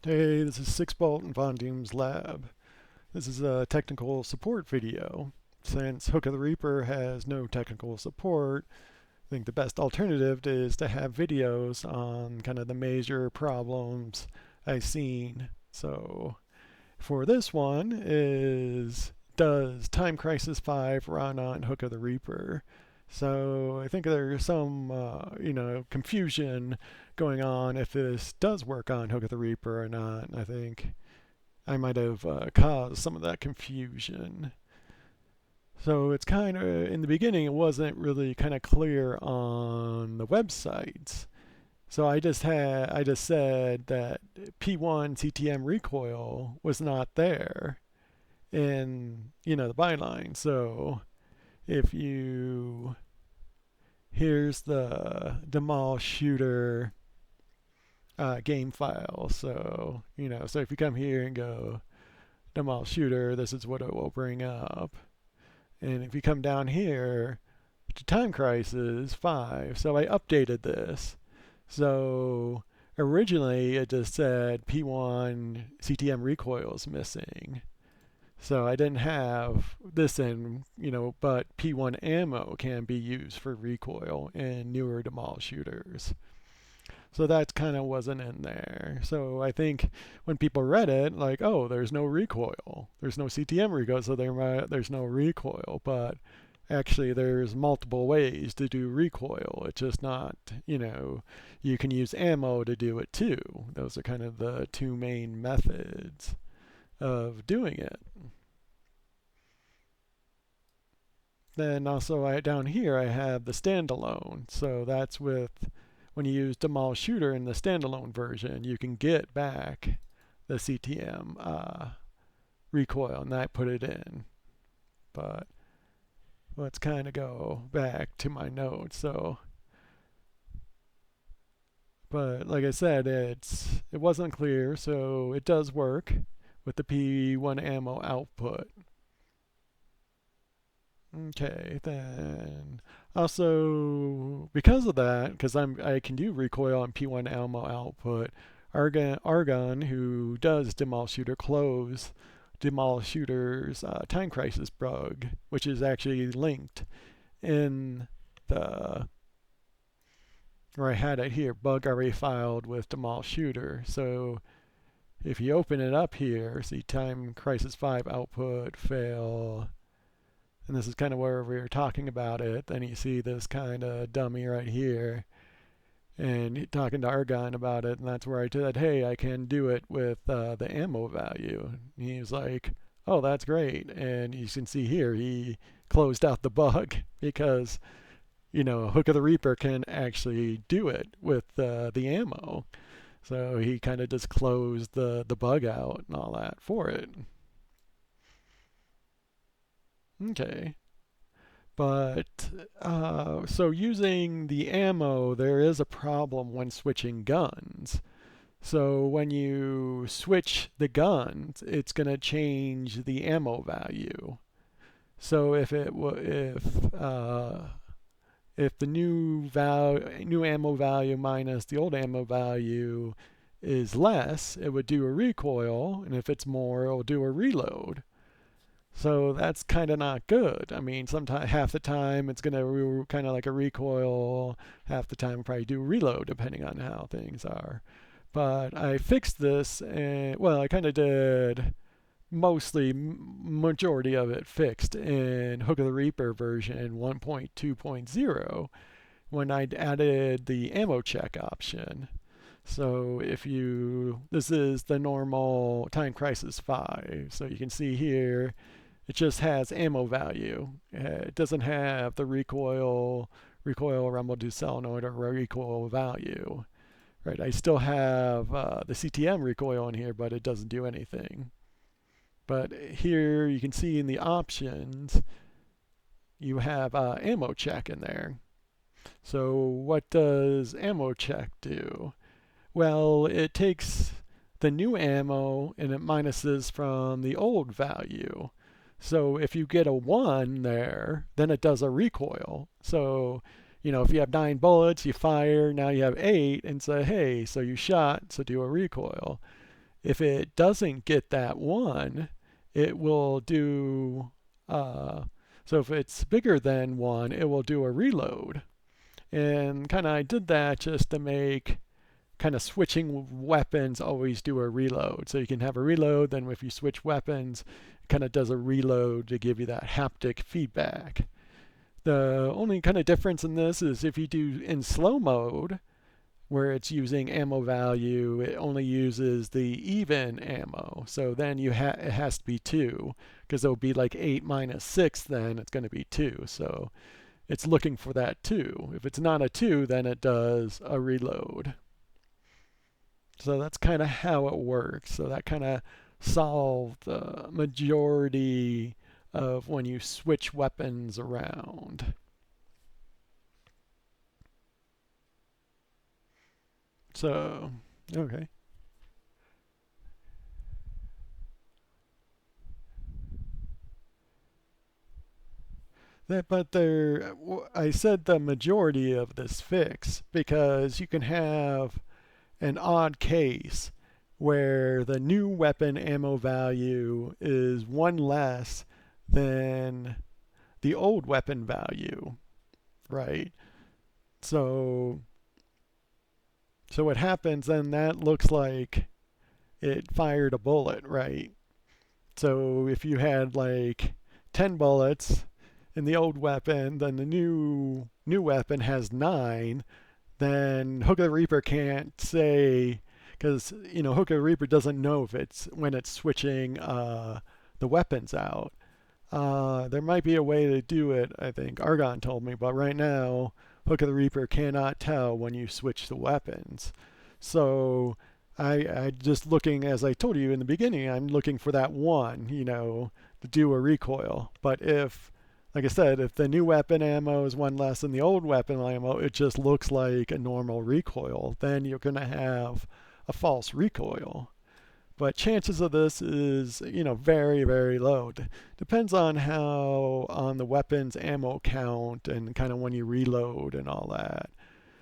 Hey, this is 6-Bolt and Von Doom's lab. This is a technical support video. Since Hook of the Reaper has no technical support, I think the best alternative is to have videos on kind of the major problems I've seen. So for this one is, does Time Crisis 5 run on Hook of the Reaper? So I think there's some, confusion going on if this does work on Hook of the Reaper or not. I think I might have caused some of that confusion. So it's kind of, in the beginning, it wasn't really kind of clear on the websites. So I just said that P1 CTM recoil was not there in, the byline. So if you, here's the DemulShooter game file. So, so if you come here and go DemulShooter, this is what it will bring up. And if you come down here to Time Crisis 5, so I updated this. So originally it just said P1 CTM recoil is missing. So I didn't have this in, but P1 ammo can be used for recoil in newer DemulShooters. So that kind of wasn't in there. So I think when people read it, like, oh, there's no recoil. There's no CTM recoil, so there's no recoil. But actually, there's multiple ways to do recoil. It's just not, you can use ammo to do it too. Those are kind of the two main methods of doing it. Then also down here I have the standalone. So that's with, when you use DemulShooter in the standalone version, you can get back the CTM recoil, and I put it in. But let's kind of go back to my notes. So, but like I said, it wasn't clear, so it does work with the P1 ammo output. Okay, then also because of that, because I can do recoil on P1 ammo output, Argon, who does DemulShooter, closed DemulShooter's Time Crisis bug, which is actually linked in the, where I had it here, bug already filed with DemulShooter. So if you open it up here, see Time Crisis 5 output fail. And this is kind of where we were talking about it. Then you see this kind of dummy right here. And talking to Argon about it. And that's where I said, hey, I can do it with the ammo value. And he was like, oh, that's great. And you can see here, he closed out the bug because, Hook of the Reaper can actually do it with the ammo. So he kind of just closed the bug out and all that for it. Okay. But so using the ammo, there is a problem when switching guns. So when you switch the guns, it's going to change the ammo value. So if the new ammo value minus the old ammo value is less, it would do a recoil, and if it's more, it will do a reload. So that's kind of not good. I mean, sometimes half the time it's going to kind of like a recoil, half the time probably do reload depending on how things are. But I fixed this, and well, I kind of did mostly majority of it fixed in Hook of the Reaper version 1.2.0 when I added the ammo check option. So this is the normal Time Crisis 5. So you can see here, it just has ammo value. It doesn't have the recoil, rumble, do solenoid, or recoil value. Right? I still have the CTM recoil in here, but it doesn't do anything. But here you can see in the options, you have ammo check in there. So what does ammo check do? Well, it takes the new ammo and it minuses from the old value. So if you get a 1 there, then it does a recoil. So, if you have 9 bullets, you fire, now you have 8, and say, hey, so you shot, so do a recoil. If it doesn't get that 1, it will do, so if it's bigger than 1, it will do a reload. And kind of I did that just to make kind of switching weapons always do a reload. So you can have a reload, then if you switch weapons, it kind of does a reload to give you that haptic feedback. The only kind of difference in this is if you do in slow mode, where it's using ammo value, it only uses the even ammo. So then it has to be 2, because it'll be like 8 minus 6, then it's going to be 2. So it's looking for that 2. If it's not a 2, then it does a reload. So that's kind of how it works. So that kind of solved the majority of when you switch weapons around. So, okay. But I said the majority of this fix because you can have an odd case where the new weapon ammo value is 1 less than the old weapon value, right? So what happens then, that looks like it fired a bullet, right? So if you had like 10 bullets in the old weapon, then the new weapon has 9, then Hook of the Reaper can't say, because Hook of the Reaper doesn't know if it's when it's switching the weapons out. There might be a way to do it, I think Argon told me, but right now Hook of the Reaper cannot tell when you switch the weapons. So I just looking, as I told you in the beginning, I'm looking for that 1, to do a recoil. But if, like I said, if the new weapon ammo is 1 less than the old weapon ammo, it just looks like a normal recoil. Then you're going to have a false recoil. But chances of this is, very, very low. Depends on on the weapon's ammo count and kind of when you reload and all that.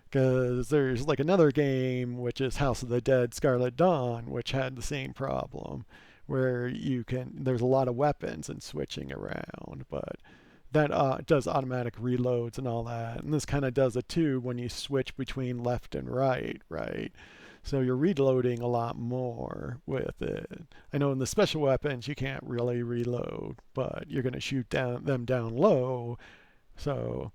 Because there's like another game, which is House of the Dead Scarlet Dawn, which had the same problem, where there's a lot of weapons and switching around, but that does automatic reloads and all that. And this kind of does it too when you switch between left and right, right? So you're reloading a lot more with it. I know in the special weapons you can't really reload, but you're going to shoot them down low. So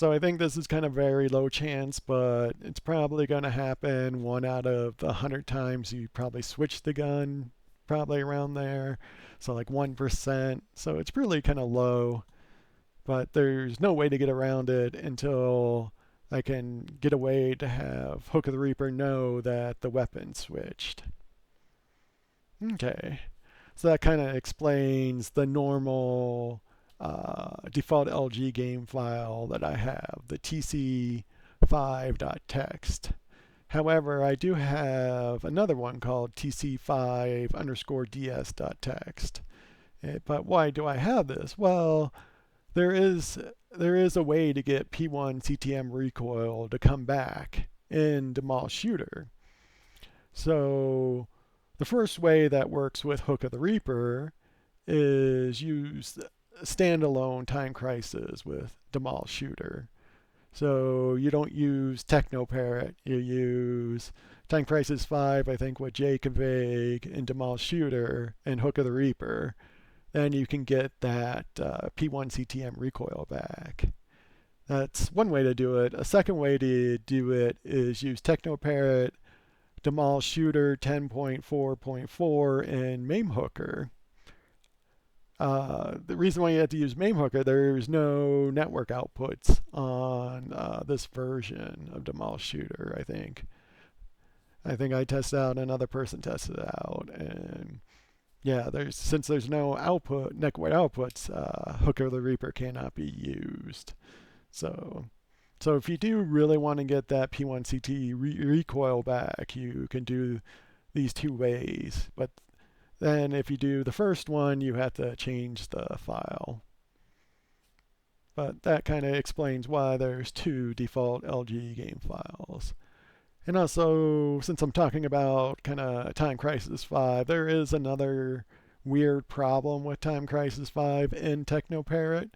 I think this is kind of very low chance, but it's probably going to happen 1 out of the 100 times you probably switch the gun, probably around there. So like 1%. So it's really kind of low, but there's no way to get around it until I can get a way to have Hook of the Reaper know that the weapon switched. Okay, so that kind of explains the normal DefaultLG game file that I have, the TC5.txt. However, I do have another one called TC5_ds.txt. But why do I have this? Well, there is a way to get P1 CTM recoil to come back in DemulShooter. So the first way that works with Hook of the Reaper is use standalone time crisis with DemulShooter. So you don't use TeknoParrot, you use Time Crisis 5, I think, with jconfig and DemulShooter and Hook of the Reaper. Then you can get that P1 CTM recoil back. That's one way to do it. A second way to do it is use TeknoParrot, DemulShooter 10.4.4, and MameHooker. The reason why you have to use MameHooker, there's no network outputs on this version of DemulShooter, I think. I tested out, another person tested it out, and yeah, since there's no network outputs, Hook of the Reaper cannot be used. So if you do really want to get that P1CT recoil back, you can do these 2 ways. But then if you do the first one, you have to change the file. But that kind of explains why there's 2 default LG game files. And also, since I'm talking about kind of Time Crisis 5, there is another weird problem with Time Crisis 5 in TeknoParrot.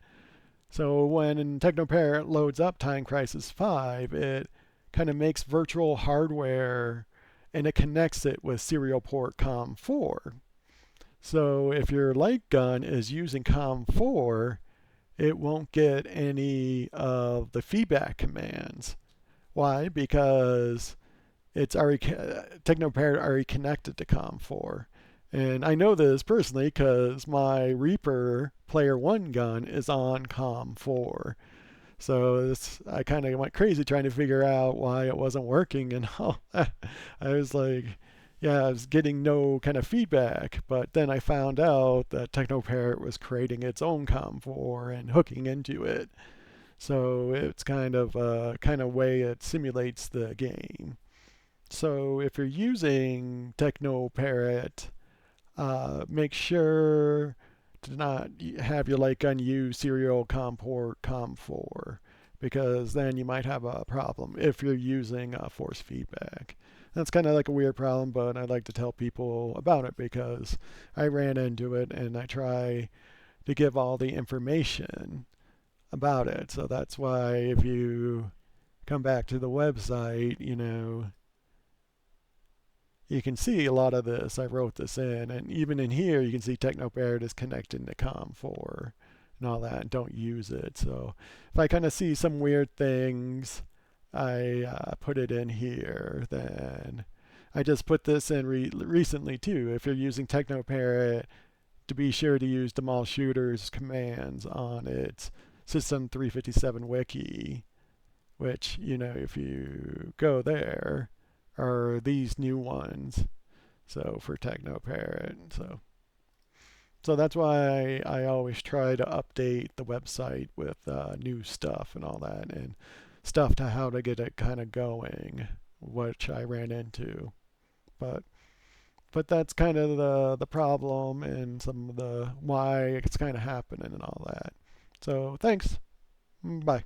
So when TeknoParrot loads up Time Crisis 5, it kind of makes virtual hardware and it connects it with serial port COM4. So if your light gun is using COM4, it won't get any of the feedback commands. Why? Because it's already TeknoParrot already connected to COM4. And I know this personally because my Reaper Player 1 gun is on COM4. So I kind of went crazy trying to figure out why it wasn't working and all that. I was like, yeah, I was getting no kind of feedback. But then I found out that TeknoParrot was creating its own COM4 and hooking into it. So it's kind of way it simulates the game. So if you're using TeknoParrot, make sure to not have your light gun use serial COM port COM4 because then you might have a problem if you're using force feedback. That's kind of like a weird problem, but I like to tell people about it because I ran into it and I try to give all the information about it. So that's why if you come back to the website, you can see a lot of this. I wrote this in, and even in here, you can see TeknoParrot is connected to COM4 and all that, and don't use it. So if I kind of see some weird things, I put it in here. Then I just put this in recently too. If you're using TeknoParrot, to be sure to use DemulShooter's commands on its System 357 wiki, which, if you go there, are these new ones. So for TeknoParrot. So that's why I always try to update the website with new stuff and all that, and stuff to how to get it kind of going, which I ran into. But that's kind of the problem and some of the why it's kind of happening and all that. So thanks. Bye.